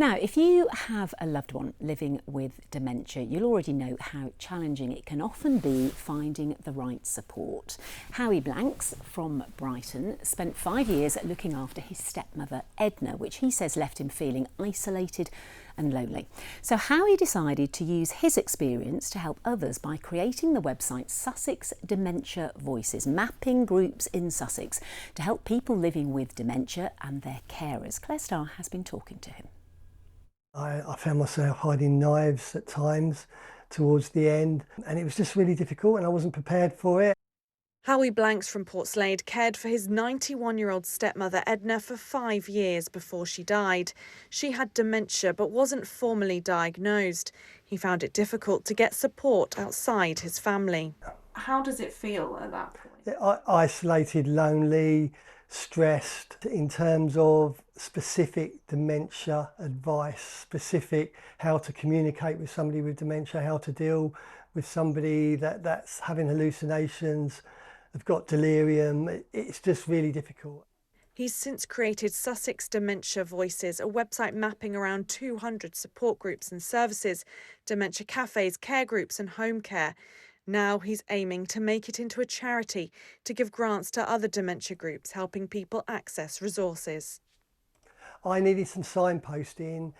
Now, if you have a loved one living with dementia, you'll already know how challenging it can often be finding the right support. Howie Blanks from Brighton spent 5 years looking after his stepmother Edna, which he says left him feeling isolated and lonely. So Howie decided to use his experience to help others by creating the website Sussex Dementia Voices, mapping groups in Sussex to help people living with dementia and their carers. Claire Starr has been talking to him. I found myself hiding knives at times towards the end, and it was just really difficult and I wasn't prepared for it. Howie Blanks from Portslade cared for his 91-year-old stepmother Edna for 5 years before she died. She had dementia but wasn't formally diagnosed. He found it difficult to get support outside his family. How does it feel at that point? Isolated, lonely, stressed in terms of specific dementia advice, specific how to communicate with somebody with dementia, how to deal with somebody that's having hallucinations, they've got delirium. It's just really difficult. He's since created Sussex Dementia Voices, a website mapping around 200 support groups and services, dementia cafes, care groups and home care. Now he's aiming to make it into a charity to give grants to other dementia groups, helping people access resources. I needed some signposting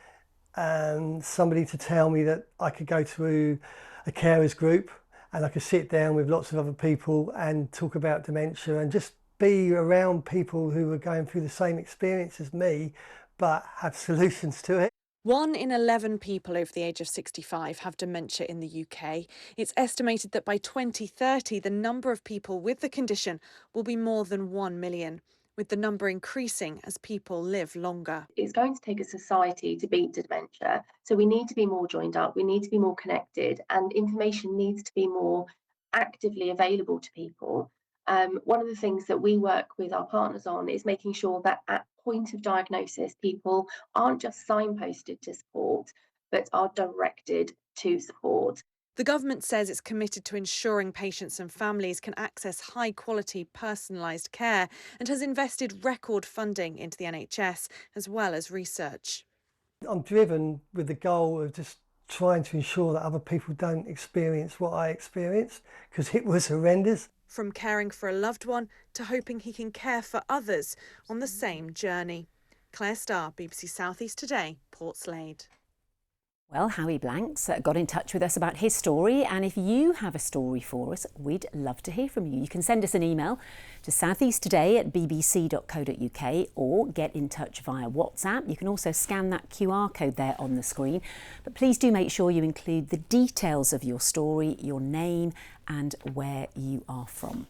and somebody to tell me that I could go to a carers group and I could sit down with lots of other people and talk about dementia and just be around people who were going through the same experience as me but have solutions to it. 1 in 11 people over the age of 65 have dementia in the UK. It's estimated that by 2030, the number of people with the condition will be more than 1 million, with the number increasing as people live longer. It's going to take a society to beat dementia, so we need to be more joined up, we need to be more connected, and information needs to be more actively available to people. One of the things that we work with our partners on is making sure that at point of diagnosis, people aren't just signposted to support, but are directed to support. The government says it's committed to ensuring patients and families can access high-quality, personalised care and has invested record funding into the NHS as well as research. I'm driven with the goal of just trying to ensure that other people don't experience what I experienced, because it was horrendous. From caring for a loved one to hoping he can care for others on the same journey. Claire Starr, BBC South East Today, Portslade. Well, Howie Blanks got in touch with us about his story, and if you have a story for us, we'd love to hear from you. You can send us an email to southeasttoday@bbc.co.uk or get in touch via WhatsApp. You can also scan that QR code there on the screen, but please do make sure you include the details of your story, your name and where you are from.